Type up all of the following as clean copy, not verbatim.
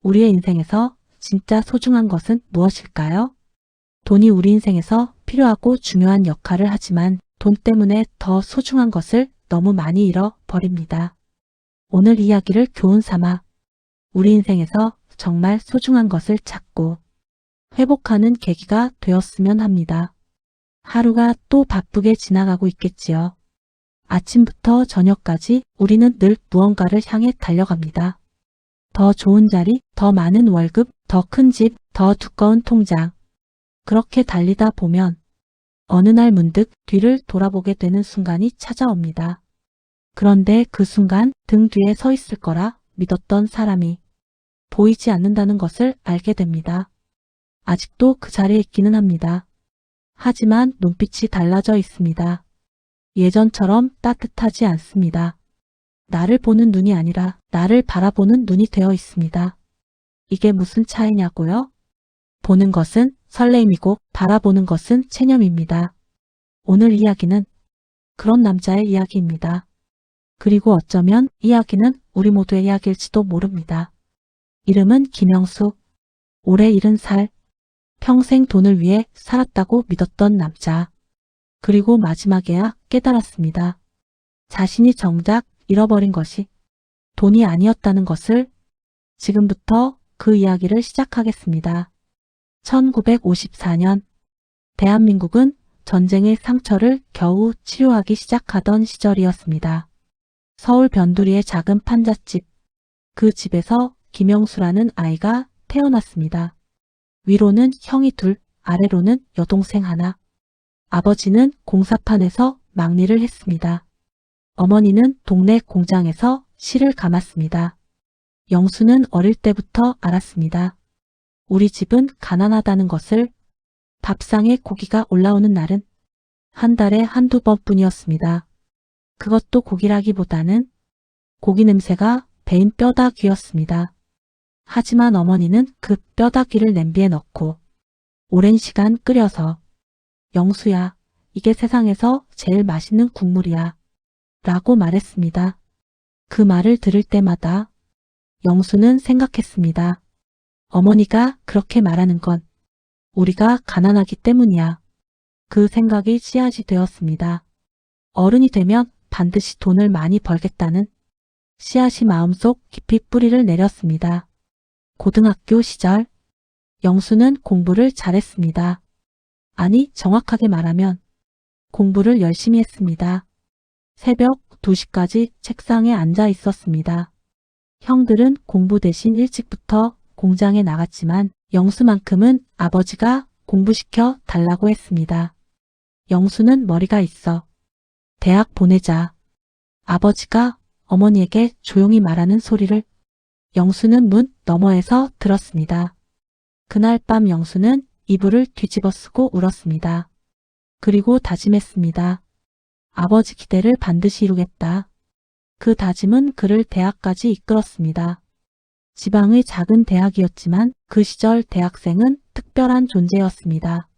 우리의 인생에서 진짜 소중한 것은 무엇일까요? 돈이 우리 인생에서 필요하고 중요한 역할을 하지만 돈 때문에 더 소중한 것을 너무 많이 잃어버립니다. 오늘 이야기를 교훈 삼아 우리 인생에서 정말 소중한 것을 찾고 회복하는 계기가 되었으면 합니다. 하루가 또 바쁘게 지나가고 있겠지요. 아침부터 저녁까지 우리는 늘 무언가를 향해 달려갑니다. 더 좋은 자리, 더 많은 월급, 더 큰 집, 더 두꺼운 통장. 그렇게 달리다 보면 어느 날 문득 뒤를 돌아보게 되는 순간이 찾아옵니다. 그런데 그 순간 등 뒤에 서 있을 거라 믿었던 사람이 보이지 않는다는 것을 알게 됩니다. 아직도 그 자리에 있기는 합니다. 하지만 눈빛이 달라져 있습니다. 예전처럼 따뜻하지 않습니다. 나를 보는 눈이 아니라 나를 바라보는 눈이 되어 있습니다. 이게 무슨 차이냐고요? 보는 것은 설레임이고 바라보는 것은 체념입니다. 오늘 이야기는 그런 남자의 이야기입니다. 그리고 어쩌면 이야기는 우리 모두의 이야기일지도 모릅니다. 이름은 김영수. 올해 70살. 평생 돈을 위해 살았다고 믿었던 남자. 그리고 마지막에야 깨달았습니다. 자신이 정작 잃어버린 것이 돈이 아니었다는 것을. 지금부터 그 이야기를 시작하겠습니다. 1954년 대한민국은 전쟁의 상처를 겨우 치료하기 시작하던 시절이었습니다. 서울 변두리의 작은 판잣집. 그 집에서 김영수라는 아이가 태어났습니다. 위로는 형이 둘, 아래로는 여동생 하나. 아버지는 공사판에서 막리를 했습니다. 어머니는 동네 공장에서 실을 감았습니다. 영수는 어릴 때부터 알았습니다. 우리 집은 가난하다는 것을. 밥상에 고기가 올라오는 날은 한 달에 한두 번뿐이었습니다. 그것도 고기라기보다는 고기 냄새가 배인 뼈다귀였습니다. 하지만 어머니는 그 뼈다귀를 냄비에 넣고 오랜 시간 끓여서 영수야, 이게 세상에서 제일 맛있는 국물이야 라고 말했습니다. 그 말을 들을 때마다 영수는 생각했습니다. 어머니가 그렇게 말하는 건 우리가 가난하기 때문이야. 그 생각이 씨앗이 되었습니다. 어른이 되면 반드시 돈을 많이 벌겠다는 씨앗이 마음속 깊이 뿌리를 내렸습니다. 고등학교 시절 영수는 공부를 잘했습니다. 아니, 정확하게 말하면 공부를 열심히 했습니다. 새벽 2시까지 책상에 앉아 있었습니다. 형들은 공부 대신 일찍부터 공장에 나갔지만 영수만큼은 아버지가 공부시켜 달라고 했습니다. 영수는 머리가 있어. 대학 보내자. 아버지가 어머니에게 조용히 말하는 소리를 영수는 문 너머에서 들었습니다. 그날 밤 영수는 이불을 뒤집어 쓰고 울었습니다. 그리고 다짐했습니다. 아버지 기대를 반드시 이루겠다. 그 다짐은 그를 대학까지 이끌었습니다. 지방의 작은 대학이었지만 그 시절 대학생은 특별한 존재였습니다.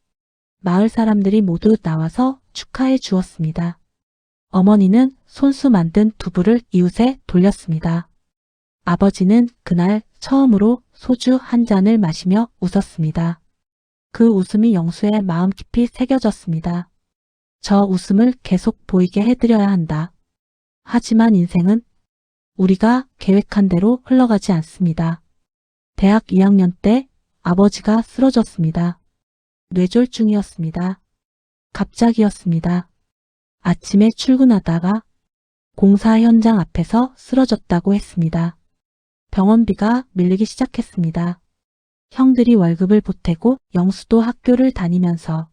마을 사람들이 모두 나와서 축하해 주었습니다. 어머니는 손수 만든 두부를 이웃에 돌렸습니다. 아버지는 그날 처음으로 소주 한 잔을 마시며 웃었습니다. 그 웃음이 영수의 마음 깊이 새겨졌습니다. 저 웃음을 계속 보이게 해드려야 한다. 하지만 인생은 우리가 계획한 대로 흘러가지 않습니다. 대학 2학년 때 아버지가 쓰러졌습니다. 뇌졸중이었습니다. 갑자기였습니다. 아침에 출근하다가 공사 현장 앞에서 쓰러졌다고 했습니다. 병원비가 밀리기 시작했습니다. 형들이 월급을 보태고 영수도 학교를 다니면서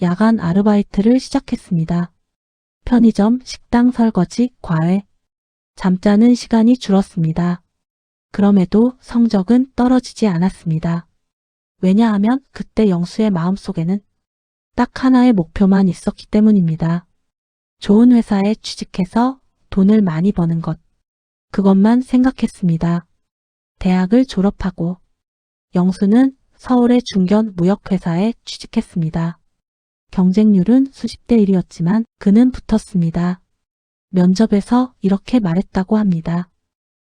야간 아르바이트를 시작했습니다. 편의점, 식당 설거지, 과외. 잠자는 시간이 줄었습니다. 그럼에도 성적은 떨어지지 않았습니다. 왜냐하면 그때 영수의 마음속에는 딱 하나의 목표만 있었기 때문입니다. 좋은 회사에 취직해서 돈을 많이 버는 것. 그것만 생각했습니다. 대학을 졸업하고 영수는 서울의 중견 무역회사에 취직했습니다. 경쟁률은 수십 대 1이었지만 그는 붙었습니다. 면접에서 이렇게 말했다고 합니다.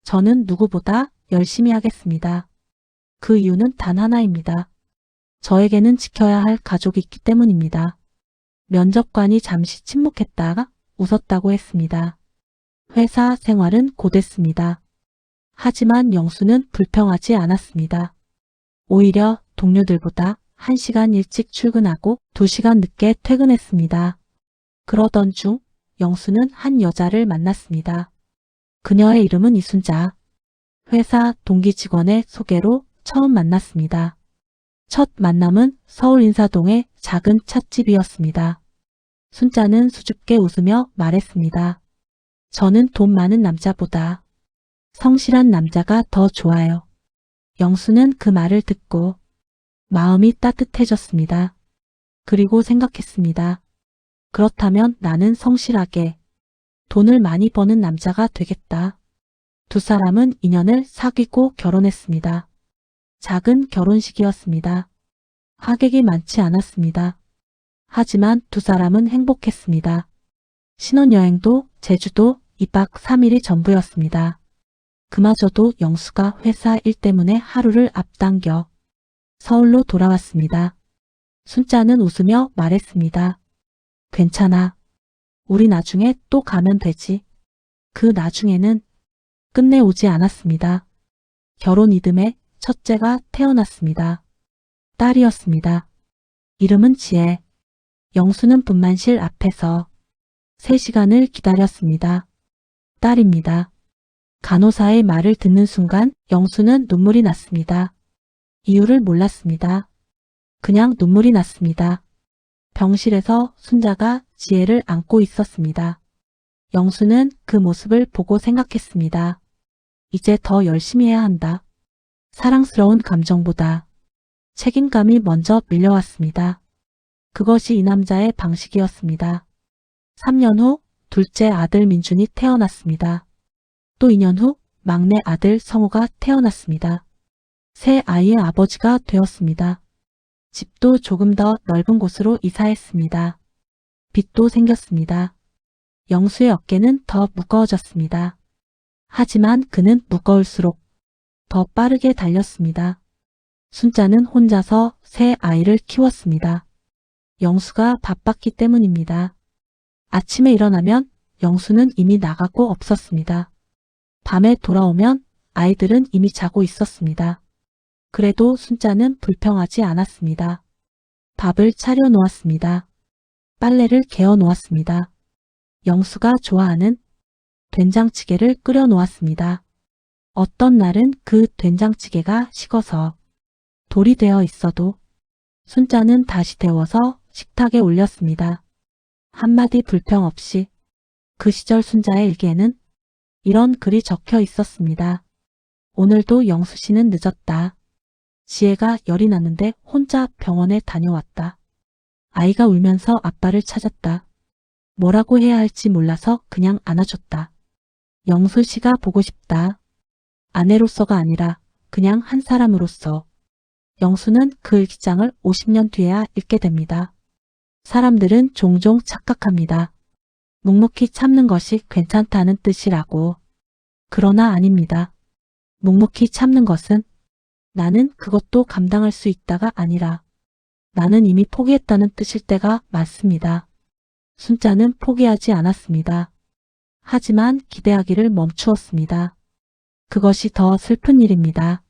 저는 누구보다 열심히 하겠습니다. 그 이유는 단 하나입니다. 저에게는 지켜야 할 가족이 있기 때문입니다. 면접관이 잠시 침묵했다가 웃었다고 했습니다. 회사 생활은 고됐습니다. 하지만 영수는 불평하지 않았습니다. 오히려 동료들보다 1시간 일찍 출근하고 2시간 늦게 퇴근했습니다. 그러던 중 영수는 한 여자를 만났습니다. 그녀의 이름은 이순자. 회사 동기 직원의 소개로 처음 만났습니다. 첫 만남은 서울 인사동의 작은 찻집이었습니다. 순자는 수줍게 웃으며 말했습니다. 저는 돈 많은 남자보다 성실한 남자가 더 좋아요. 영수는 그 말을 듣고 마음이 따뜻해졌습니다. 그리고 생각했습니다. 그렇다면 나는 성실하게 돈을 많이 버는 남자가 되겠다. 두 사람은 인연을 사귀고 결혼했습니다. 작은 결혼식이었습니다. 하객이 많지 않았습니다. 하지만 두 사람은 행복했습니다. 신혼여행도 제주도 2박 3일이 전부였습니다. 그마저도 영수가 회사 일 때문에 하루를 앞당겨 서울로 돌아왔습니다. 순자는 웃으며 말했습니다. 괜찮아. 우리 나중에 또 가면 되지. 그 나중에는 끝내 오지 않았습니다. 결혼 이듬해 첫째가 태어났습니다. 딸이었습니다. 이름은 지혜. 영수는 분만실 앞에서 3시간을 기다렸습니다. 딸입니다. 간호사의 말을 듣는 순간 영수는 눈물이 났습니다. 이유를 몰랐습니다. 그냥 눈물이 났습니다. 병실에서 순자가 지혜를 안고 있었습니다. 영수는 그 모습을 보고 생각했습니다. 이제 더 열심히 해야 한다. 사랑스러운 감정보다 책임감이 먼저 밀려왔습니다. 그것이 이 남자의 방식이었습니다. 3년 후 둘째 아들 민준이 태어났습니다. 또 2년 후 막내 아들 성우가 태어났습니다. 새 아이의 아버지가 되었습니다. 집도 조금 더 넓은 곳으로 이사했습니다. 빚도 생겼습니다. 영수의 어깨는 더 무거워졌습니다. 하지만 그는 무거울수록 더 빠르게 달렸습니다. 순자는 혼자서 새 아이를 키웠습니다. 영수가 바빴기 때문입니다. 아침에 일어나면 영수는 이미 나가고 없었습니다. 밤에 돌아오면 아이들은 이미 자고 있었습니다. 그래도 순자는 불평하지 않았습니다. 밥을 차려 놓았습니다. 빨래를 개어 놓았습니다. 영수가 좋아하는 된장찌개를 끓여 놓았습니다. 어떤 날은 그 된장찌개가 식어서 돌이 되어 있어도 순자는 다시 데워서 식탁에 올렸습니다. 한마디 불평 없이. 그 시절 순자의 일기에는 이런 글이 적혀 있었습니다. 오늘도 영수 씨는 늦었다. 지혜가 열이 났는데 혼자 병원에 다녀왔다. 아이가 울면서 아빠를 찾았다. 뭐라고 해야 할지 몰라서 그냥 안아줬다. 영수 씨가 보고 싶다. 아내로서가 아니라 그냥 한 사람으로서. 영수는 그 일기장을 50년 뒤에야 읽게 됩니다. 사람들은 종종 착각합니다. 묵묵히 참는 것이 괜찮다는 뜻이라고. 그러나 아닙니다. 묵묵히 참는 것은 나는 그것도 감당할 수 있다가 아니라 나는 이미 포기했다는 뜻일 때가 많습니다. 순자는 포기하지 않았습니다. 하지만 기대하기를 멈추었습니다. 그것이 더 슬픈 일입니다.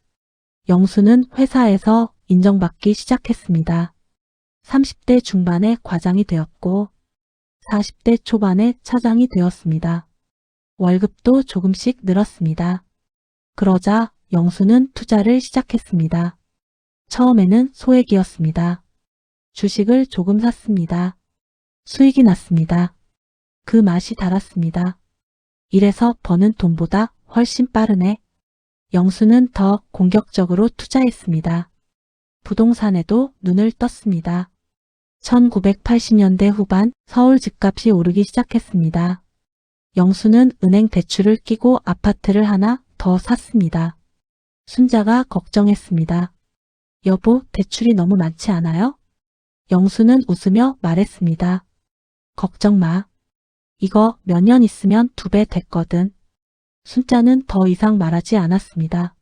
영수는 회사에서 인정받기 시작했습니다. 30대 중반에 과장이 되었고 40대 초반에 차장이 되었습니다. 월급도 조금씩 늘었습니다. 그러자 영수는 투자를 시작했습니다. 처음에는 소액이었습니다. 주식을 조금 샀습니다. 수익이 났습니다. 그 맛이 달았습니다. 이래서 버는 돈보다 훨씬 빠르네. 영수는 더 공격적으로 투자했습니다. 부동산에도 눈을 떴습니다. 1980년대 후반 서울 집값이 오르기 시작했습니다. 영수는 은행 대출을 끼고 아파트를 하나 더 샀습니다. 순자가 걱정했습니다. 여보, 대출이 너무 많지 않아요? 영수는 웃으며 말했습니다. 걱정 마. 이거 몇 년 있으면 2배 됐거든. 순자는 더 이상 말하지 않았습니다.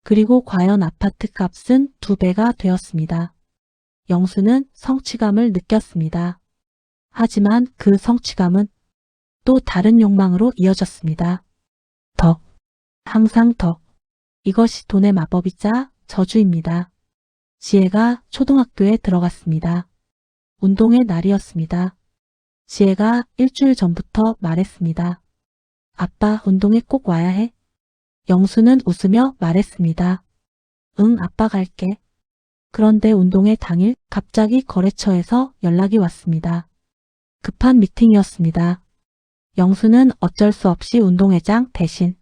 그리고 과연 아파트 값은 2배가 되었습니다. 영수는 성취감을 느꼈습니다. 하지만 그 성취감은 또 다른 욕망으로 이어졌습니다. 더, 항상 더. 이것이 돈의 마법이자 저주입니다. 지혜가 초등학교에 들어갔습니다. 운동의 날이었습니다. 지혜가 일주일 전부터 말했습니다. 아빠, 운동에 꼭 와야 해. 영수는 웃으며 말했습니다. 응, 아빠 갈게. 그런데 운동회 당일 갑자기 거래처에서 연락이 왔습니다. 급한 미팅이었습니다. 영수는 어쩔 수 없이 운동회장 대신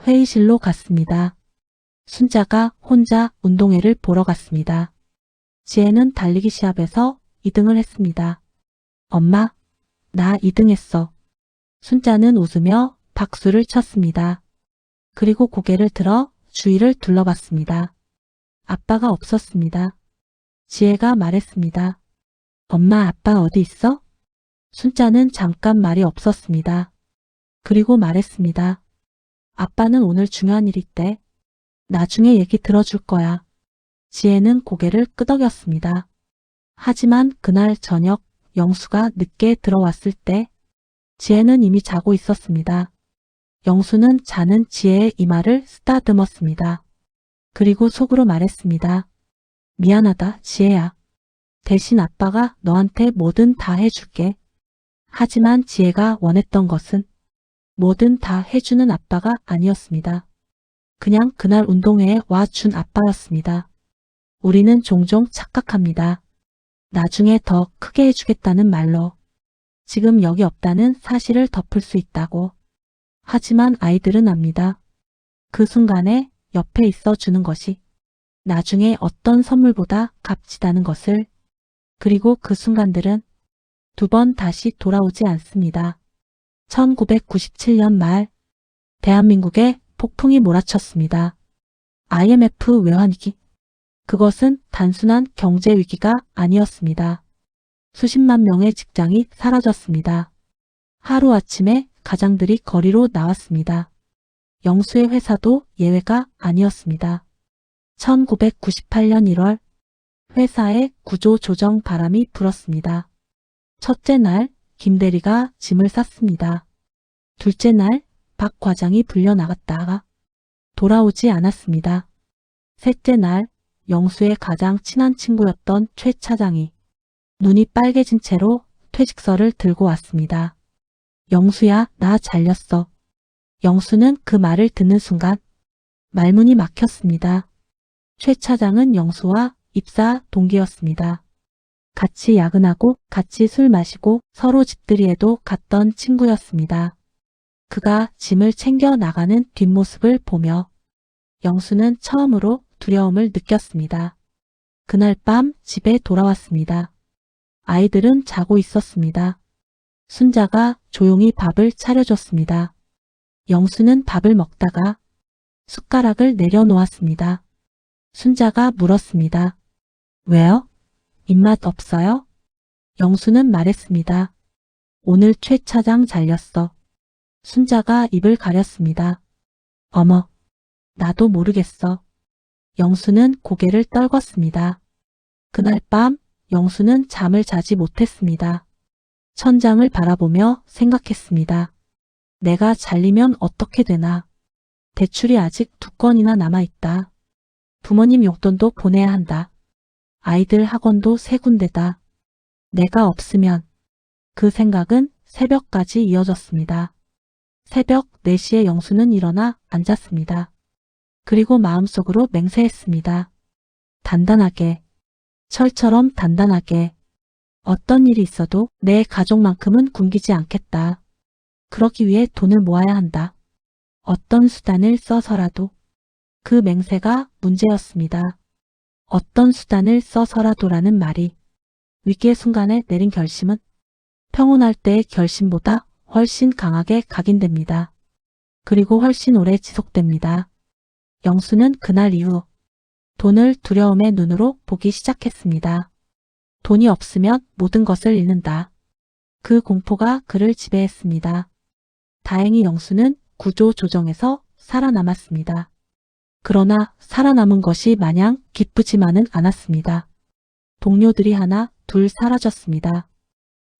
회의실로 갔습니다. 순자가 혼자 운동회를 보러 갔습니다. 지혜는 달리기 시합에서 2등을 했습니다. 엄마, 나 2등했어. 순자는 웃으며 박수를 쳤습니다. 그리고 고개를 들어 주위를 둘러봤습니다. 아빠가 없었습니다. 지혜가 말했습니다. 엄마, 아빠 어디 있어? 순자는 잠깐 말이 없었습니다. 그리고 말했습니다. 아빠는 오늘 중요한 일 있대. 나중에 얘기 들어줄 거야. 지혜는 고개를 끄덕였습니다. 하지만 그날 저녁 영수가 늦게 들어왔을 때 지혜는 이미 자고 있었습니다. 영수는 자는 지혜의 이마를 쓰다듬었습니다. 그리고 속으로 말했습니다. 미안하다, 지혜야. 대신 아빠가 너한테 뭐든 다 해줄게. 하지만 지혜가 원했던 것은 뭐든 다 해주는 아빠가 아니었습니다. 그냥 그날 운동회에 와준 아빠였습니다. 우리는 종종 착각합니다. 나중에 더 크게 해주겠다는 말로 지금 여기 없다는 사실을 덮을 수 있다고. 하지만 아이들은 압니다. 그 순간에 옆에 있어 주는 것이 나중에 어떤 선물보다 값지다는 것을. 그리고 그 순간들은 2번 다시 돌아오지 않습니다. 1997년 말 대한민국에 폭풍이 몰아쳤습니다. IMF 외환위기. 그것은 단순한 경제 위기가 아니었습니다. 수십만 명의 직장이 사라졌습니다. 하루아침에 가장들이 거리로 나왔습니다. 영수의 회사도 예외가 아니었습니다. 1998년 1월 회사에 구조 조정 바람이 불었습니다. 첫째 날 김 대리가 짐을 쌌습니다. 둘째 날 박 과장이 불려나갔다가 돌아오지 않았습니다. 셋째 날 영수의 가장 친한 친구였던 최 차장이 눈이 빨개진 채로 퇴직서를 들고 왔습니다. 영수야, 나 잘렸어. 영수는 그 말을 듣는 순간 말문이 막혔습니다. 최 차장은 영수와 입사 동기였습니다. 같이 야근하고 같이 술 마시고 서로 집들이에도 갔던 친구였습니다. 그가 짐을 챙겨 나가는 뒷모습을 보며 영수는 처음으로 두려움을 느꼈습니다. 그날 밤 집에 돌아왔습니다. 아이들은 자고 있었습니다. 순자가 조용히 밥을 차려줬습니다. 영수는 밥을 먹다가 숟가락을 내려놓았습니다. 순자가 물었습니다. 왜요? 입맛 없어요? 영수는 말했습니다. 오늘 최 차장 잘렸어. 순자가 입을 가렸습니다. 어머, 나도 모르겠어. 영수는 고개를 떨궜습니다. 그날 밤 영수는 잠을 자지 못했습니다. 천장을 바라보며 생각했습니다. 내가 잘리면 어떻게 되나? 대출이 아직 2건이나 남아있다. 부모님 용돈도 보내야 한다. 아이들 학원도 3군데다. 내가 없으면. 그 생각은 새벽까지 이어졌습니다. 새벽 4시에 영수는 일어나 앉았습니다. 그리고 마음속으로 맹세했습니다. 단단하게, 철처럼 단단하게. 어떤 일이 있어도 내 가족만큼은 굶기지 않겠다. 그러기 위해 돈을 모아야 한다. 어떤 수단을 써서라도. 그 맹세가 문제였습니다. 어떤 수단을 써서라도라는 말이 위기의 순간에 내린 결심은 평온할 때의 결심보다 훨씬 강하게 각인됩니다. 그리고 훨씬 오래 지속됩니다. 영수는 그날 이후 돈을 두려움의 눈으로 보기 시작했습니다. 돈이 없으면 모든 것을 잃는다. 그 공포가 그를 지배했습니다. 다행히 영수는 구조 조정에서 살아남았습니다. 그러나 살아남은 것이 마냥 기쁘지만은 않았습니다. 동료들이 하나, 둘 사라졌습니다.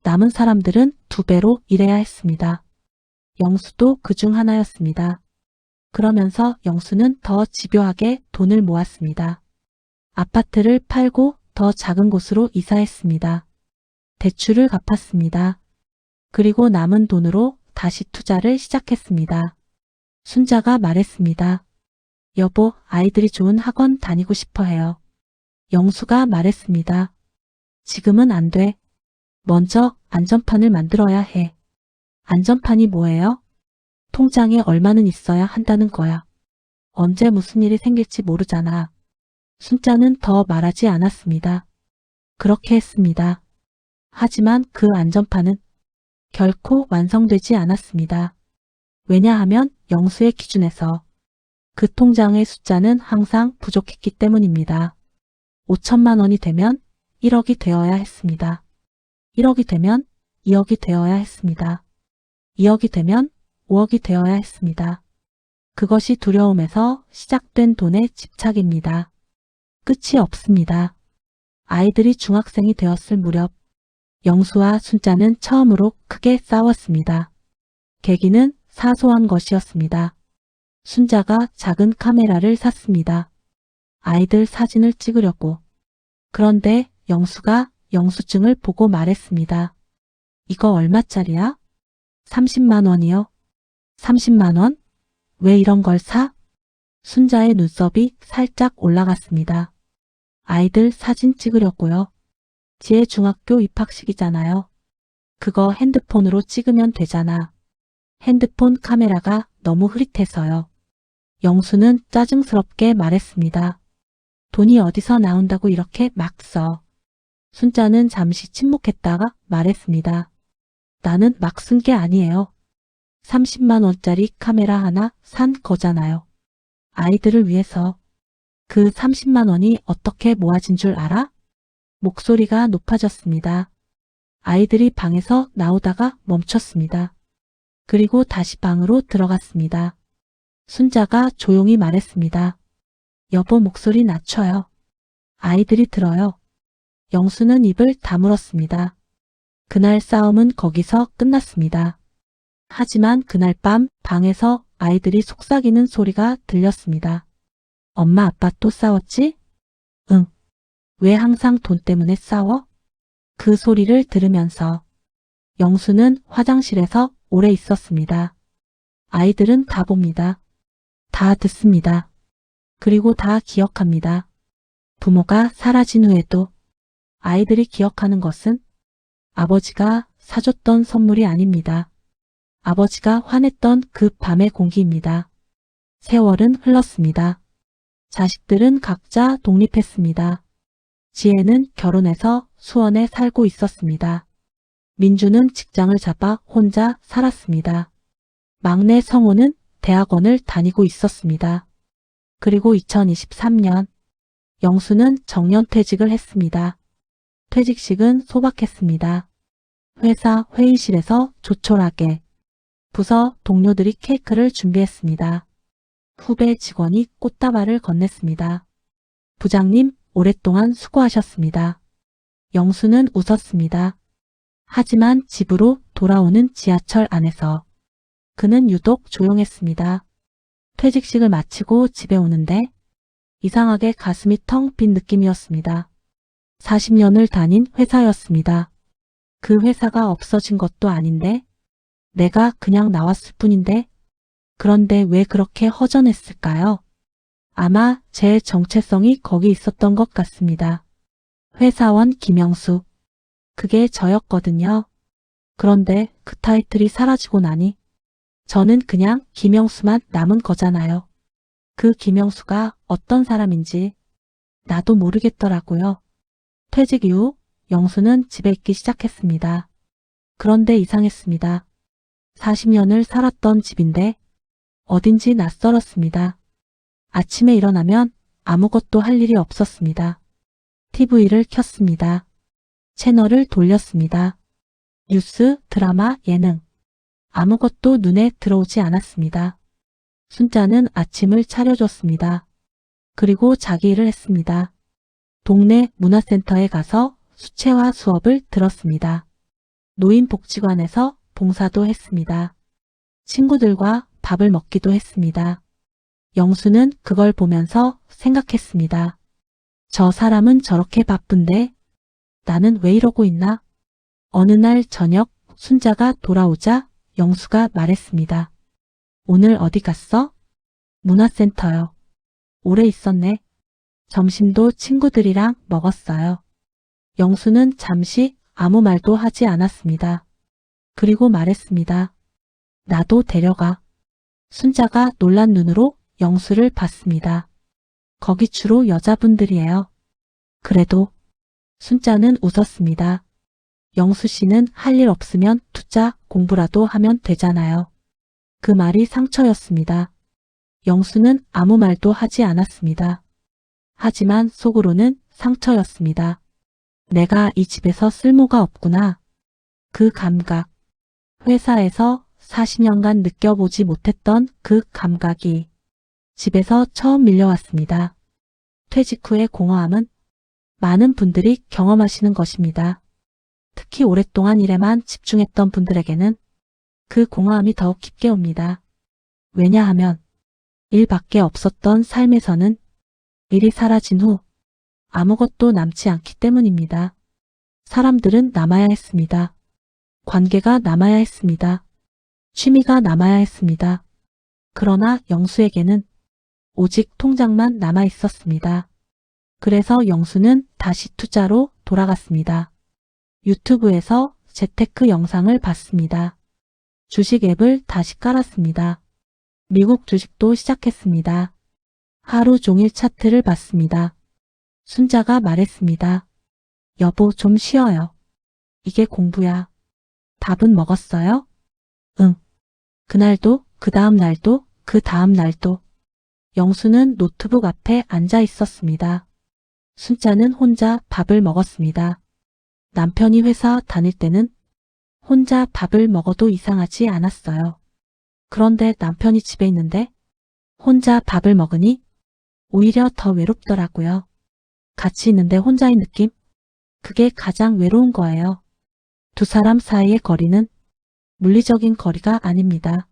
남은 사람들은 2배로 일해야 했습니다. 영수도 그중 하나였습니다. 그러면서 영수는 더 집요하게 돈을 모았습니다. 아파트를 팔고 더 작은 곳으로 이사했습니다. 대출을 갚았습니다. 그리고 남은 돈으로 다시 투자를 시작했습니다. 순자가 말했습니다. 여보, 아이들이 좋은 학원 다니고 싶어 해요. 영수가 말했습니다. 지금은 안 돼. 먼저 안전판을 만들어야 해. 안전판이 뭐예요? 통장에 얼마는 있어야 한다는 거야. 언제 무슨 일이 생길지 모르잖아. 순자는 더 말하지 않았습니다. 그렇게 했습니다. 하지만 그 안전판은 결코 완성되지 않았습니다. 왜냐하면 영수의 기준에서 그 통장의 숫자는 항상 부족했기 때문입니다. 5천만 원이 되면 1억이 되어야 했습니다. 1억이 되면 2억이 되어야 했습니다. 2억이 되면 5억이 되어야 했습니다. 그것이 두려움에서 시작된 돈의 집착입니다. 끝이 없습니다. 아이들이 중학생이 되었을 무렵 영수와 순자는 처음으로 크게 싸웠습니다. 계기는 사소한 것이었습니다. 순자가 작은 카메라를 샀습니다. 아이들 사진을 찍으려고. 그런데 영수가 영수증을 보고 말했습니다. 이거 얼마짜리야? 30만 원이요. 30만 원? 왜 이런 걸 사? 순자의 눈썹이 살짝 올라갔습니다. 아이들 사진 찍으려고요. 지혜 중학교 입학식이잖아요. 그거 핸드폰으로 찍으면 되잖아. 핸드폰 카메라가 너무 흐릿해서요. 영수는 짜증스럽게 말했습니다. 돈이 어디서 나온다고 이렇게 막 써. 순자는 잠시 침묵했다가 말했습니다. 나는 막 쓴 게 아니에요. 30만 원짜리 카메라 하나 산 거잖아요. 아이들을 위해서. 그 30만 원이 어떻게 모아진 줄 알아? 목소리가 높아졌습니다. 아이들이 방에서 나오다가 멈췄습니다. 그리고 다시 방으로 들어갔습니다. 순자가 조용히 말했습니다. 여보, 목소리 낮춰요. 아이들이 들어요. 영수는 입을 다물었습니다. 그날 싸움은 거기서 끝났습니다. 하지만 그날 밤 방에서 아이들이 속삭이는 소리가 들렸습니다. 엄마, 아빠 또 싸웠지? 응. 왜 항상 돈 때문에 싸워? 그 소리를 들으면서 영수는 화장실에서 오래 있었습니다. 아이들은 다 봅니다. 다 듣습니다. 그리고 다 기억합니다. 부모가 사라진 후에도 아이들이 기억하는 것은 아버지가 사줬던 선물이 아닙니다. 아버지가 화냈던 그 밤의 공기입니다. 세월은 흘렀습니다. 자식들은 각자 독립했습니다. 지혜는 결혼해서 수원에 살고 있었습니다. 민주는 직장을 잡아 혼자 살았습니다. 막내 성호는 대학원을 다니고 있었습니다. 그리고 2023년 영수는 정년퇴직을 했습니다. 퇴직식은 소박했습니다. 회사 회의실에서 조촐하게 부서 동료들이 케이크를 준비했습니다. 후배 직원이 꽃다발을 건넸습니다. 부장님, 오랫동안 수고하셨습니다. 영수는 웃었습니다. 하지만 집으로 돌아오는 지하철 안에서 그는 유독 조용했습니다. 퇴직식을 마치고 집에 오는데 이상하게 가슴이 텅 빈 느낌이었습니다. 40년을 다닌 회사였습니다. 그 회사가 없어진 것도 아닌데 내가 그냥 나왔을 뿐인데 그런데 왜 그렇게 허전했을까요? 아마 제 정체성이 거기 있었던 것 같습니다. 회사원 김영수. 그게 저였거든요. 그런데 그 타이틀이 사라지고 나니 저는 그냥 김영수만 남은 거잖아요. 그 김영수가 어떤 사람인지 나도 모르겠더라고요. 퇴직 이후 영수는 집에 있기 시작했습니다. 그런데 이상했습니다. 40년을 살았던 집인데 어딘지 낯설었습니다. 아침에 일어나면 아무것도 할 일이 없었습니다. TV를 켰습니다. 채널을 돌렸습니다. 뉴스, 드라마, 예능. 아무것도 눈에 들어오지 않았습니다. 순자는 아침을 차려줬습니다. 그리고 자기 일을 했습니다. 동네 문화센터에 가서 수채화 수업을 들었습니다. 노인복지관에서 봉사도 했습니다. 친구들과 밥을 먹기도 했습니다. 영수는 그걸 보면서 생각했습니다. 저 사람은 저렇게 바쁜데 나는 왜 이러고 있나? 어느 날 저녁 순자가 돌아오자 영수가 말했습니다. 오늘 어디 갔어? 문화센터요. 오래 있었네. 점심도 친구들이랑 먹었어요. 영수는 잠시 아무 말도 하지 않았습니다. 그리고 말했습니다. 나도 데려가. 순자가 놀란 눈으로 영수를 봤습니다. 거기 주로 여자분들이에요. 그래도 순자는 웃었습니다. 영수 씨는 할 일 없으면 투자 공부라도 하면 되잖아요. 그 말이 상처였습니다. 영수는 아무 말도 하지 않았습니다. 하지만 속으로는 상처였습니다. 내가 이 집에서 쓸모가 없구나. 그 감각. 회사에서 40년간 느껴보지 못했던 그 감각이 집에서 처음 밀려왔습니다. 퇴직 후의 공허함은 많은 분들이 경험하시는 것입니다. 특히 오랫동안 일에만 집중했던 분들에게는 그 공허함이 더욱 깊게 옵니다. 왜냐하면 일밖에 없었던 삶에서는 일이 사라진 후 아무것도 남지 않기 때문입니다. 사람들은 남아야 했습니다. 관계가 남아야 했습니다. 취미가 남아야 했습니다. 그러나 영수에게는 오직 통장만 남아 있었습니다. 그래서 영수는 다시 투자로 돌아갔습니다. 유튜브에서 재테크 영상을 봤습니다. 주식 앱을 다시 깔았습니다. 미국 주식도 시작했습니다. 하루 종일 차트를 봤습니다. 순자가 말했습니다. 여보, 좀 쉬어요. 이게 공부야. 밥은 먹었어요? 응. 그날도, 그 다음 날도, 그 다음 날도. 영수는 노트북 앞에 앉아 있었습니다. 순자는 혼자 밥을 먹었습니다. 남편이 회사 다닐 때는 혼자 밥을 먹어도 이상하지 않았어요. 그런데 남편이 집에 있는데 혼자 밥을 먹으니 오히려 더 외롭더라고요. 같이 있는데 혼자인 느낌? 그게 가장 외로운 거예요. 두 사람 사이의 거리는 물리적인 거리가 아닙니다.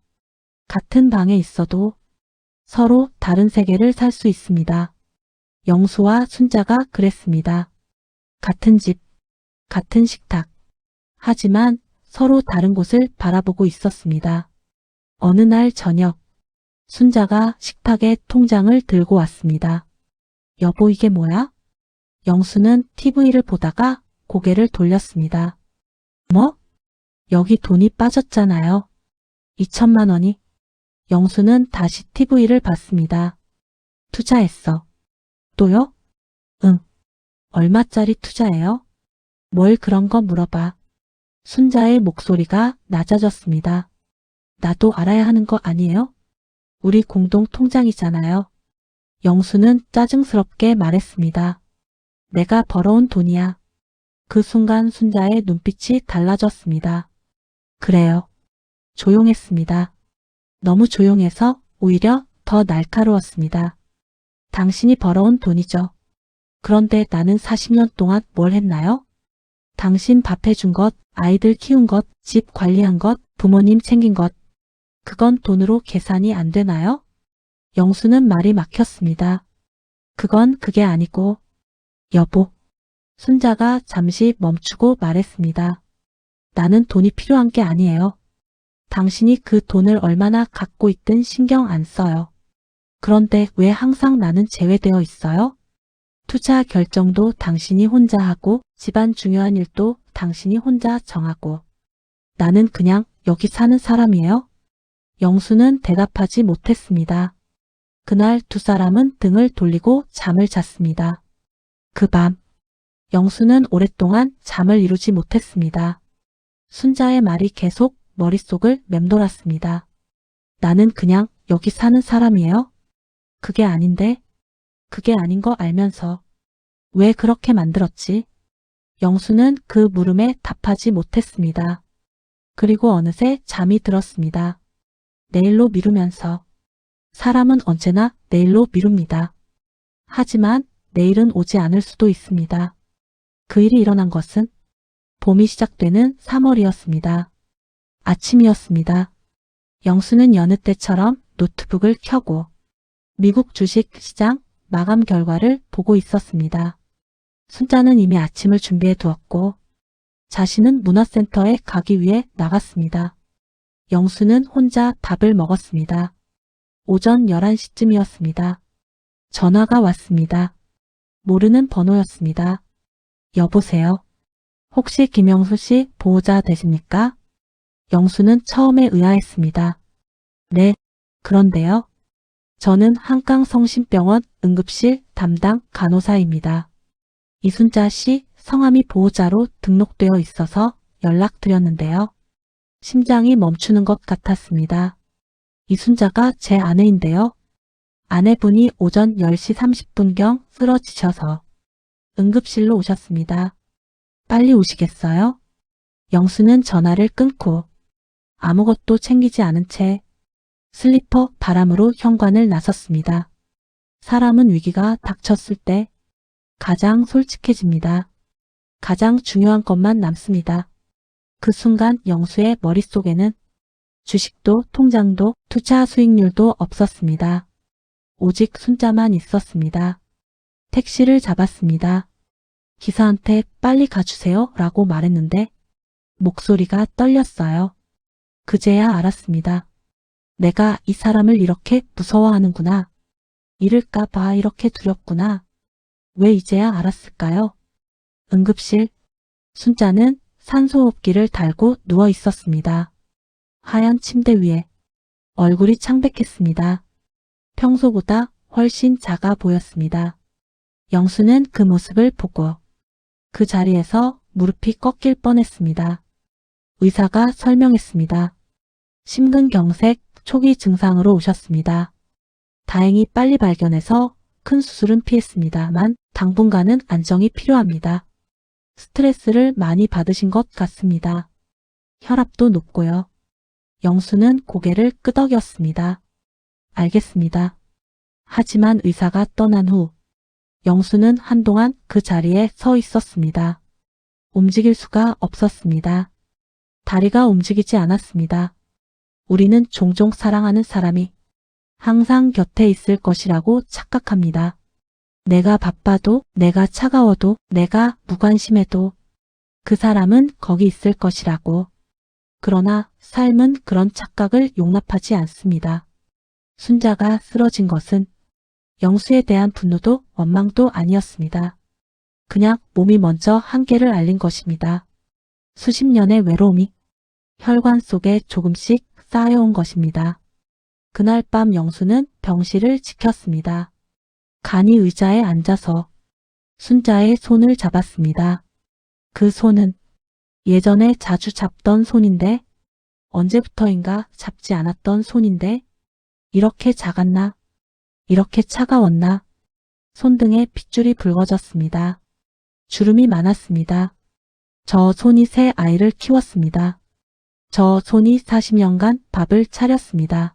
같은 방에 있어도 서로 다른 세계를 살 수 있습니다. 영수와 순자가 그랬습니다. 같은 집, 같은 식탁. 하지만 서로 다른 곳을 바라보고 있었습니다. 어느 날 저녁, 순자가 식탁에 통장을 들고 왔습니다. 여보, 이게 뭐야? 영수는 TV를 보다가 고개를 돌렸습니다. 뭐? 여기 돈이 빠졌잖아요. 2천만 원이. 영수는 다시 TV를 봤습니다. 투자했어. 또요? 응. 얼마짜리 투자예요? 뭘 그런 거 물어봐. 순자의 목소리가 낮아졌습니다. 나도 알아야 하는 거 아니에요? 우리 공동 통장이잖아요. 영수는 짜증스럽게 말했습니다. 내가 벌어온 돈이야. 그 순간 순자의 눈빛이 달라졌습니다. 그래요. 조용했습니다. 너무 조용해서 오히려 더 날카로웠습니다. 당신이 벌어온 돈이죠. 그런데 나는 40년 동안 뭘 했나요? 당신 밥 해준 것, 아이들 키운 것, 집 관리한 것, 부모님 챙긴 것. 그건 돈으로 계산이 안 되나요? 영수는 말이 막혔습니다. 그건 그게 아니고. 여보. 순자가 잠시 멈추고 말했습니다. 나는 돈이 필요한 게 아니에요. 당신이 그 돈을 얼마나 갖고 있든 신경 안 써요. 그런데 왜 항상 나는 제외되어 있어요? 투자 결정도 당신이 혼자 하고 집안 중요한 일도 당신이 혼자 정하고 나는 그냥 여기 사는 사람이에요? 영수는 대답하지 못했습니다. 그날 두 사람은 등을 돌리고 잠을 잤습니다. 그 밤 영수는 오랫동안 잠을 이루지 못했습니다. 순자의 말이 계속 머릿속을 맴돌았습니다. 나는 그냥 여기 사는 사람이에요? 그게 아닌데, 그게 아닌 거 알면서 왜 그렇게 만들었지? 영수는 그 물음에 답하지 못했습니다. 그리고 어느새 잠이 들었습니다. 내일로 미루면서 사람은 언제나 내일로 미룹니다. 하지만 내일은 오지 않을 수도 있습니다. 그 일이 일어난 것은 봄이 시작되는 3월이었습니다. 아침이었습니다. 영수는 여느 때처럼 노트북을 켜고 미국 주식 시장 마감 결과를 보고 있었습니다. 순자는 이미 아침을 준비해 두었고 자신은 문화센터에 가기 위해 나갔습니다. 영수는 혼자 밥을 먹었습니다. 오전 11시쯤이었습니다. 전화가 왔습니다. 모르는 번호였습니다. 여보세요. 혹시 김영수 씨 보호자 되십니까? 영수는 처음에 의아했습니다. 네, 그런데요. 저는 한강성심병원 응급실 담당 간호사입니다. 이순자 씨 성함이 보호자로 등록되어 있어서 연락드렸는데요. 심장이 멈추는 것 같았습니다. 이순자가 제 아내인데요. 아내분이 오전 10시 30분경 쓰러지셔서 응급실로 오셨습니다. 빨리 오시겠어요? 영수는 전화를 끊고 아무것도 챙기지 않은 채 슬리퍼 바람으로 현관을 나섰습니다. 사람은 위기가 닥쳤을 때 가장 솔직해집니다. 가장 중요한 것만 남습니다. 그 순간 영수의 머릿속에는 주식도 통장도 투자 수익률도 없었습니다. 오직 순자만 있었습니다. 택시를 잡았습니다. 기사한테 빨리 가주세요 라고 말했는데 목소리가 떨렸어요. 그제야 알았습니다. 내가 이 사람을 이렇게 무서워하는구나. 잃을까 봐 이렇게 두렵구나. 왜 이제야 알았을까요? 응급실. 순자는 산소호흡기를 달고 누워 있었습니다. 하얀 침대 위에 얼굴이 창백했습니다. 평소보다 훨씬 작아 보였습니다. 영수는 그 모습을 보고 그 자리에서 무릎이 꺾일 뻔했습니다. 의사가 설명했습니다. 심근경색 초기 증상으로 오셨습니다. 다행히 빨리 발견해서 큰 수술은 피했습니다만 당분간은 안정이 필요합니다. 스트레스를 많이 받으신 것 같습니다. 혈압도 높고요. 영수는 고개를 끄덕였습니다. 알겠습니다. 하지만 의사가 떠난 후 영수는 한동안 그 자리에 서 있었습니다. 움직일 수가 없었습니다. 다리가 움직이지 않았습니다. 우리는 종종 사랑하는 사람이 항상 곁에 있을 것이라고 착각합니다. 내가 바빠도, 내가 차가워도, 내가 무관심해도 그 사람은 거기 있을 것이라고. 그러나 삶은 그런 착각을 용납하지 않습니다. 순자가 쓰러진 것은 영수에 대한 분노도 원망도 아니었습니다. 그냥 몸이 먼저 한계를 알린 것입니다. 수십 년의 외로움이 혈관 속에 조금씩 쌓여온 것입니다. 그날 밤 영수는 병실을 지켰습니다. 간이 의자에 앉아서 순자의 손을 잡았습니다. 그 손은 예전에 자주 잡던 손인데 언제부터인가 잡지 않았던 손인데 이렇게 작았나? 이렇게 차가웠나? 손등에 핏줄이 붉어졌습니다. 주름이 많았습니다. 저 손이 새 아이를 키웠습니다. 저 손이 40년간 밥을 차렸습니다.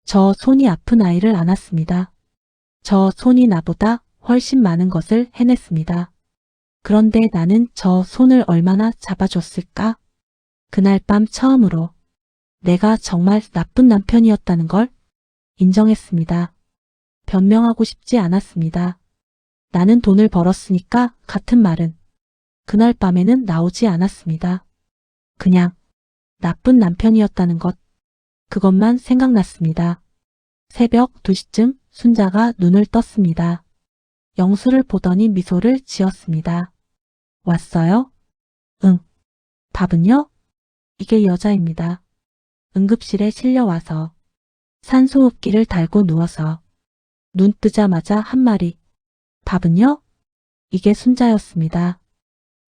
저 손이 아픈 아이를 안았습니다. 저 손이 나보다 훨씬 많은 것을 해냈습니다. 그런데 나는 저 손을 얼마나 잡아줬을까? 그날 밤 처음으로 내가 정말 나쁜 남편이었다는 걸 인정했습니다. 변명하고 싶지 않았습니다. 나는 돈을 벌었으니까 같은 말은 그날 밤에는 나오지 않았습니다. 그냥 나쁜 남편이었다는 것, 그것만 생각났습니다. 새벽 2시쯤 순자가 눈을 떴습니다. 영수를 보더니 미소를 지었습니다. 왔어요? 응. 밥은요? 이게 여자입니다. 응급실에 실려와서 산소호흡기를 달고 누워서 눈 뜨자마자 한 마리. 밥은요? 이게 순자였습니다.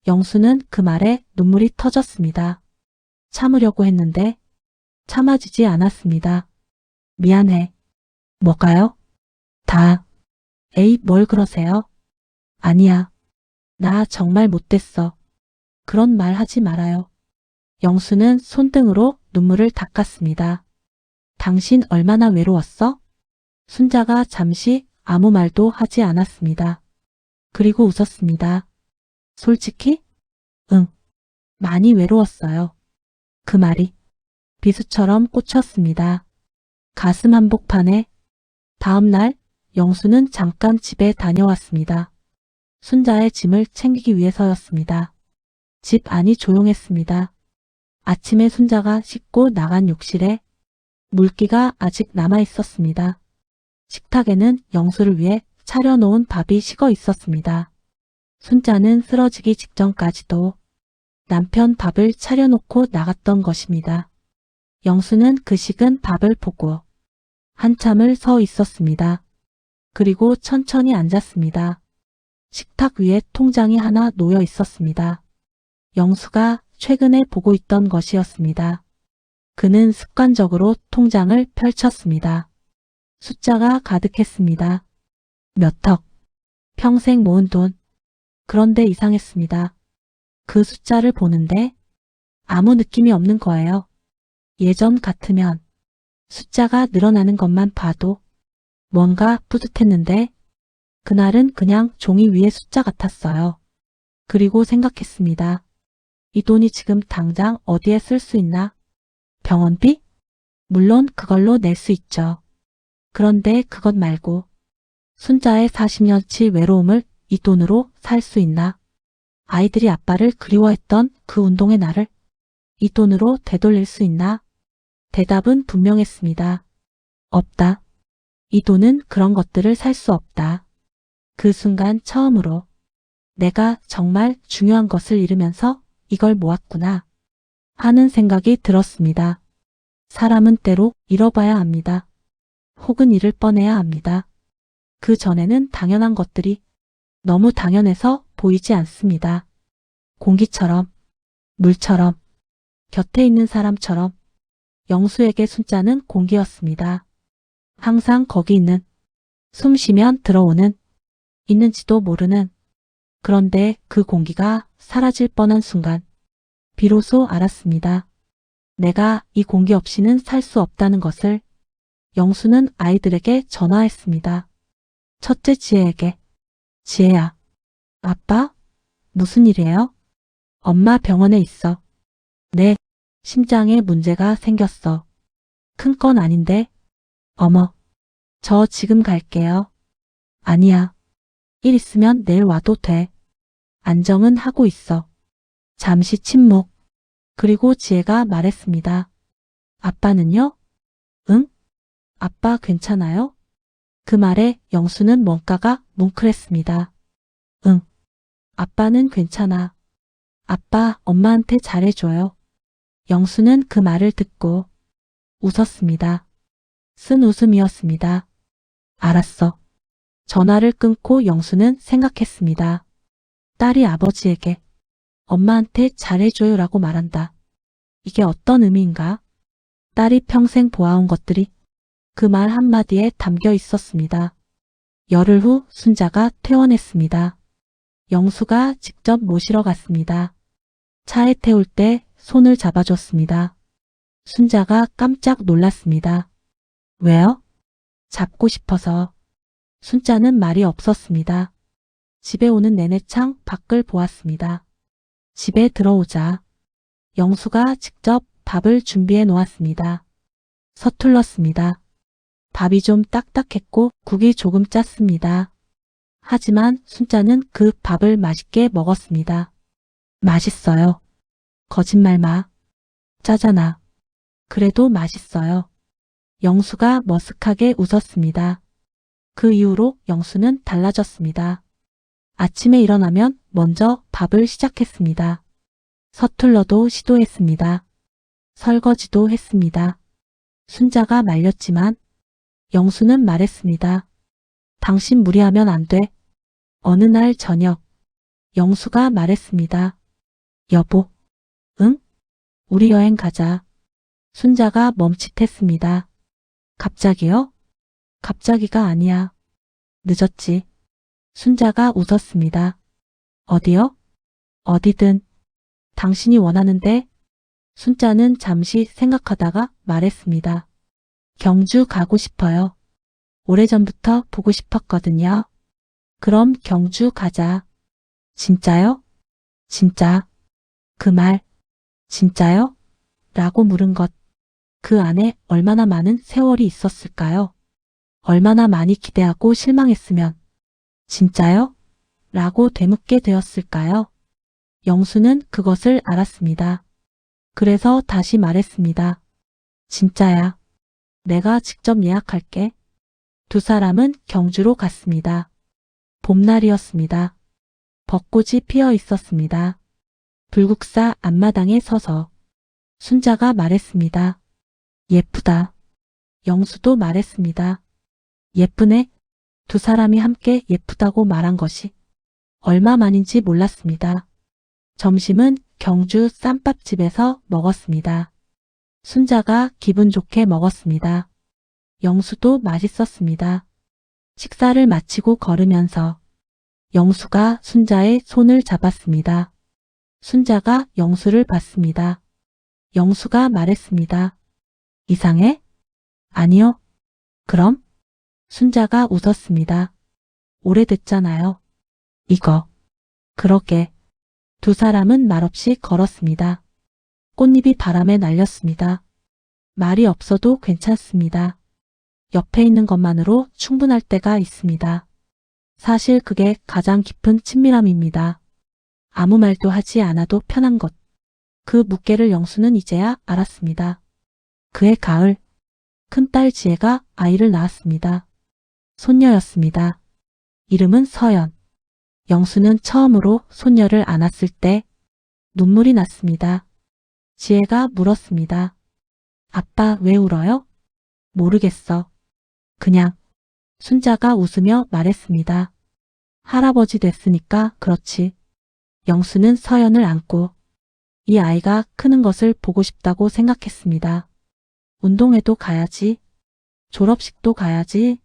영수는 그 말에 눈물이 터졌습니다. 참으려고 했는데 참아지지 않았습니다. 미안해. 뭐가요? 다. 에이, 뭘 그러세요? 아니야. 나 정말 못됐어. 그런 말 하지 말아요. 영수는 손등으로 눈물을 닦았습니다. 당신 얼마나 외로웠어? 순자가 잠시 아무 말도 하지 않았습니다. 그리고 웃었습니다. 솔직히? 응. 많이 외로웠어요. 그 말이 비수처럼 꽂혔습니다. 가슴 한복판에. 다음 날 영수는 잠깐 집에 다녀왔습니다. 순자의 짐을 챙기기 위해서였습니다. 집 안이 조용했습니다. 아침에 순자가 씻고 나간 욕실에 물기가 아직 남아 있었습니다. 식탁에는 영수를 위해 차려놓은 밥이 식어 있었습니다. 순자는 쓰러지기 직전까지도 남편 밥을 차려놓고 나갔던 것입니다. 영수는 그 식은 밥을 보고 한참을 서 있었습니다. 그리고 천천히 앉았습니다. 식탁 위에 통장이 하나 놓여 있었습니다. 영수가 최근에 보고 있던 것이었습니다. 그는 습관적으로 통장을 펼쳤습니다. 숫자가 가득했습니다. 몇 억, 평생 모은 돈. 그런데 이상했습니다. 그 숫자를 보는데 아무 느낌이 없는 거예요. 예전 같으면 숫자가 늘어나는 것만 봐도 뭔가 뿌듯했는데 그날은 그냥 종이 위의 숫자 같았어요. 그리고 생각했습니다. 이 돈이 지금 당장 어디에 쓸 수 있나? 병원비? 물론 그걸로 낼 수 있죠. 그런데 그것 말고 순자의 40년치 외로움을 이 돈으로 살 수 있나? 아이들이 아빠를 그리워했던 그 운동의 날을 이 돈으로 되돌릴 수 있나? 대답은 분명했습니다. 없다. 이 돈은 그런 것들을 살 수 없다. 그 순간 처음으로 내가 정말 중요한 것을 잃으면서 이걸 모았구나 하는 생각이 들었습니다. 사람은 때로 잃어봐야 합니다. 혹은 잃을 뻔해야 합니다. 그 전에는 당연한 것들이 너무 당연해서 보이지 않습니다. 공기처럼, 물처럼, 곁에 있는 사람처럼 영수에게 순자는 공기였습니다. 항상 거기 있는, 숨 쉬면 들어오는, 있는지도 모르는. 그런데 그 공기가 사라질 뻔한 순간 비로소 알았습니다. 내가 이 공기 없이는 살 수 없다는 것을. 영수는 아이들에게 전화했습니다. 첫째 지혜에게. 지혜야. 아빠? 무슨 일이에요? 엄마 병원에 있어. 네. 심장에 문제가 생겼어. 큰 건 아닌데. 어머. 저 지금 갈게요. 아니야. 일 있으면 내일 와도 돼. 안정은 하고 있어. 잠시 침묵. 그리고 지혜가 말했습니다. 아빠는요? 응? 아빠 괜찮아요? 그 말에 영수는 뭔가가 뭉클했습니다. 응. 아빠는 괜찮아. 아빠 엄마한테 잘해줘요. 영수는 그 말을 듣고 웃었습니다. 쓴 웃음이었습니다. 알았어. 전화를 끊고 영수는 생각했습니다. 딸이 아버지에게 엄마한테 잘해줘요라고 말한다. 이게 어떤 의미인가? 딸이 평생 보아온 것들이 그 말 한마디에 담겨 있었습니다. 열흘 후 순자가 퇴원했습니다. 영수가 직접 모시러 갔습니다. 차에 태울 때 손을 잡아줬습니다. 순자가 깜짝 놀랐습니다. 왜요? 잡고 싶어서. 순자는 말이 없었습니다. 집에 오는 내내 창 밖을 보았습니다. 집에 들어오자 영수가 직접 밥을 준비해 놓았습니다. 서툴렀습니다. 밥이 좀 딱딱했고 국이 조금 짰습니다. 하지만 순자는 그 밥을 맛있게 먹었습니다. 맛있어요. 거짓말 마. 짜잖아. 그래도 맛있어요. 영수가 머쓱하게 웃었습니다. 그 이후로 영수는 달라졌습니다. 아침에 일어나면 먼저 밥을 시작했습니다. 서툴러도 시도했습니다. 설거지도 했습니다. 순자가 말렸지만 영수는 말했습니다. 당신 무리하면 안 돼. 어느 날 저녁 영수가 말했습니다. 여보. 응? 우리 여행 가자. 순자가 멈칫했습니다. 갑자기요? 갑자기가 아니야. 늦었지. 순자가 웃었습니다. 어디요? 어디든. 당신이 원하는데. 순자는 잠시 생각하다가 말했습니다. 경주 가고 싶어요. 오래전부터 보고 싶었거든요. 그럼 경주 가자. 진짜요? 진짜. 그 말, 진짜요? 라고 물은 것. 그 안에 얼마나 많은 세월이 있었을까요? 얼마나 많이 기대하고 실망했으면 진짜요? 라고 되묻게 되었을까요? 영수는 그것을 알았습니다. 그래서 다시 말했습니다. 진짜야. 내가 직접 예약할게. 두 사람은 경주로 갔습니다. 봄날이었습니다. 벚꽃이 피어 있었습니다. 불국사 앞마당에 서서 순자가 말했습니다. 예쁘다. 영수도 말했습니다. 예쁘네. 두 사람이 함께 예쁘다고 말한 것이 얼마만인지 몰랐습니다. 점심은 경주 쌈밥집에서 먹었습니다. 순자가 기분 좋게 먹었습니다. 영수도 맛있었습니다. 식사를 마치고 걸으면서 영수가 순자의 손을 잡았습니다. 순자가 영수를 봤습니다. 영수가 말했습니다. 이상해? 아니요. 그럼? 순자가 웃었습니다. 오래됐잖아요. 이거. 그러게. 두 사람은 말없이 걸었습니다. 꽃잎이 바람에 날렸습니다. 말이 없어도 괜찮습니다. 옆에 있는 것만으로 충분할 때가 있습니다. 사실 그게 가장 깊은 친밀함입니다. 아무 말도 하지 않아도 편한 것. 그 무게를 영수는 이제야 알았습니다. 그해 가을, 큰딸 지혜가 아이를 낳았습니다. 손녀였습니다. 이름은 서연. 영수는 처음으로 손녀를 안았을 때 눈물이 났습니다. 지혜가 물었습니다. 아빠 왜 울어요? 모르겠어. 그냥. 순자가 웃으며 말했습니다. 할아버지 됐으니까 그렇지. 영수는 서연을 안고 이 아이가 크는 것을 보고 싶다고 생각했습니다. 운동회도 가야지. 졸업식도 가야지.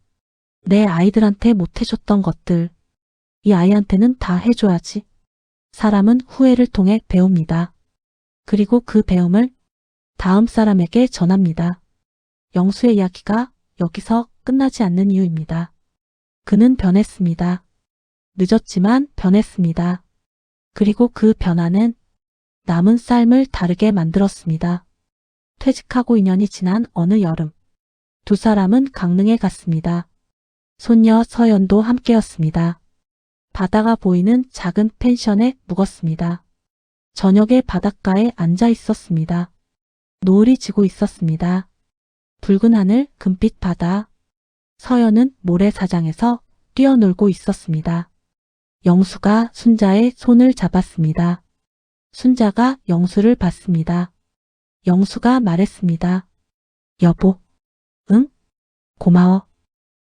내 아이들한테 못해줬던 것들. 이 아이한테는 다 해줘야지. 사람은 후회를 통해 배웁니다. 그리고 그 배움을 다음 사람에게 전합니다. 영수의 이야기가 여기서 끝나지 않는 이유입니다. 그는 변했습니다. 늦었지만 변했습니다. 그리고 그 변화는 남은 삶을 다르게 만들었습니다. 퇴직하고 2년이 지난 어느 여름, 두 사람은 강릉에 갔습니다. 손녀 서연도 함께였습니다. 바다가 보이는 작은 펜션에 묵었습니다. 저녁에 바닷가에 앉아 있었습니다. 노을이 지고 있었습니다. 붉은 하늘, 금빛 바다. 서연은 모래사장에서 뛰어놀고 있었습니다. 영수가 순자의 손을 잡았습니다. 순자가 영수를 봤습니다. 영수가 말했습니다. 여보. 응? 고마워.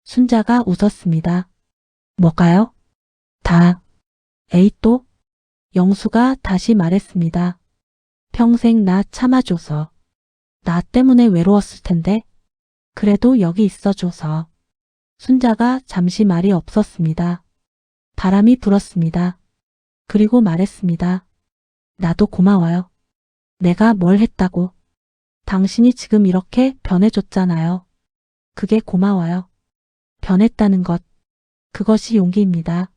순자가 웃었습니다. 뭐가요? 다. 에이 또? 영수가 다시 말했습니다. 평생 나 참아줘서. 나 때문에 외로웠을 텐데. 그래도 여기 있어줘서. 순자가 잠시 말이 없었습니다. 바람이 불었습니다. 그리고 말했습니다. 나도 고마워요. 내가 뭘 했다고. 당신이 지금 이렇게 변해줬잖아요. 그게 고마워요. 변했다는 것. 그것이 용기입니다.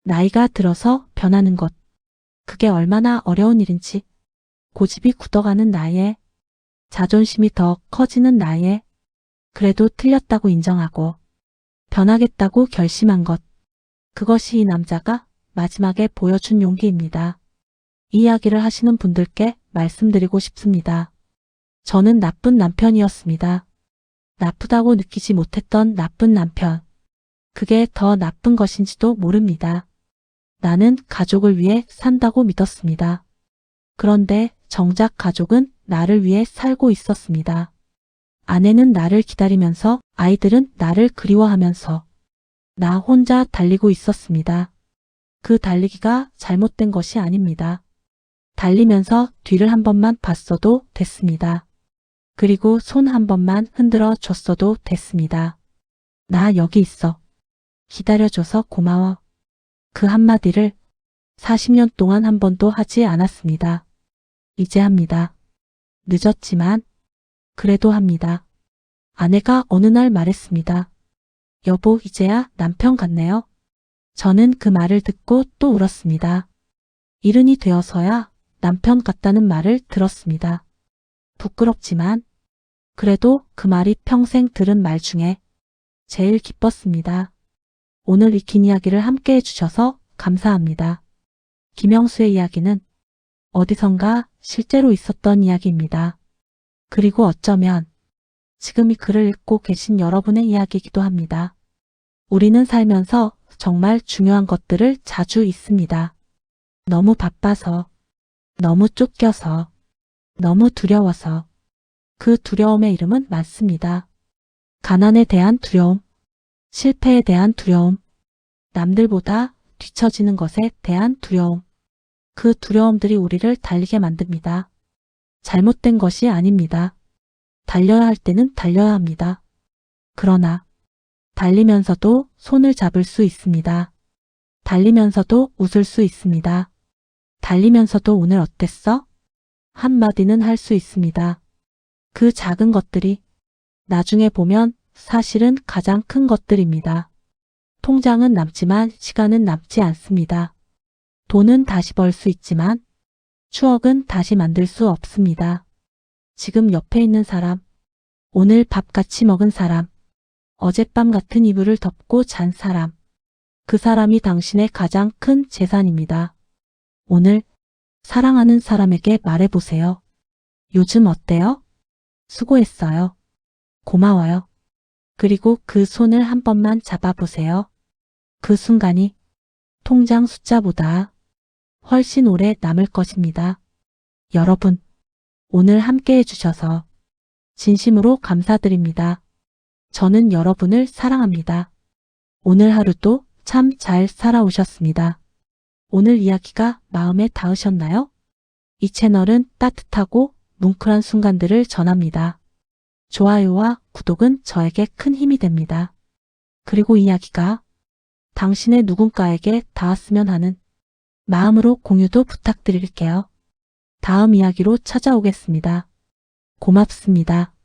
나이가 들어서 변하는 것. 그게 얼마나 어려운 일인지. 고집이 굳어가는 나이에, 자존심이 더 커지는 나이에, 그래도 틀렸다고 인정하고, 변하겠다고 결심한 것. 그것이 이 남자가 마지막에 보여준 용기입니다. 이 이야기를 하시는 분들께 말씀드리고 싶습니다. 저는 나쁜 남편이었습니다. 나쁘다고 느끼지 못했던 나쁜 남편. 그게 더 나쁜 것인지도 모릅니다. 나는 가족을 위해 산다고 믿었습니다. 그런데 정작 가족은 나를 위해 살고 있었습니다. 아내는 나를 기다리면서 아이들은 나를 그리워하면서 나 혼자 달리고 있었습니다. 그 달리기가 잘못된 것이 아닙니다. 달리면서 뒤를 한 번만 봤어도 됐습니다. 그리고 손 한 번만 흔들어 줬어도 됐습니다. 나 여기 있어. 기다려줘서 고마워. 그 한마디를 40년 동안 한 번도 하지 않았습니다. 이제 합니다. 늦었지만 그래도 합니다. 아내가 어느 날 말했습니다. 여보, 이제야 남편 같네요. 저는 그 말을 듣고 또 울었습니다. 이른이 되어서야 남편 같다는 말을 들었습니다. 부끄럽지만 그래도 그 말이 평생 들은 말 중에 제일 기뻤습니다. 오늘 이 긴 이야기를 함께 해주셔서 감사합니다. 김영수의 이야기는 어디선가 실제로 있었던 이야기입니다. 그리고 어쩌면 지금 이 글을 읽고 계신 여러분의 이야기이기도 합니다. 우리는 살면서 정말 중요한 것들을 자주 잊습니다. 너무 바빠서, 너무 쫓겨서, 너무 두려워서. 그 두려움의 이름은 많습니다. 가난에 대한 두려움, 실패에 대한 두려움, 남들보다 뒤처지는 것에 대한 두려움. 그 두려움들이 우리를 달리게 만듭니다. 잘못된 것이 아닙니다. 달려야 할 때는 달려야 합니다. 그러나 달리면서도 손을 잡을 수 있습니다. 달리면서도 웃을 수 있습니다. 달리면서도 오늘 어땠어? 한마디는 할 수 있습니다. 그 작은 것들이 나중에 보면 사실은 가장 큰 것들입니다. 통장은 남지만 시간은 남지 않습니다. 돈은 다시 벌 수 있지만 추억은 다시 만들 수 없습니다. 지금 옆에 있는 사람, 오늘 밥 같이 먹은 사람, 어젯밤 같은 이불을 덮고 잔 사람, 그 사람이 당신의 가장 큰 재산입니다. 오늘 사랑하는 사람에게 말해보세요. 요즘 어때요? 수고했어요. 고마워요. 그리고 그 손을 한 번만 잡아보세요. 그 순간이 통장 숫자보다 훨씬 오래 남을 것입니다. 여러분, 오늘 함께 해주셔서 진심으로 감사드립니다. 저는 여러분을 사랑합니다. 오늘 하루도 참 잘 살아오셨습니다. 오늘 이야기가 마음에 닿으셨나요? 이 채널은 따뜻하고 뭉클한 순간들을 전합니다. 좋아요와 구독은 저에게 큰 힘이 됩니다. 그리고 이야기가 당신의 누군가에게 닿았으면 하는 마음으로 공유도 부탁드릴게요. 다음 이야기로 찾아오겠습니다. 고맙습니다.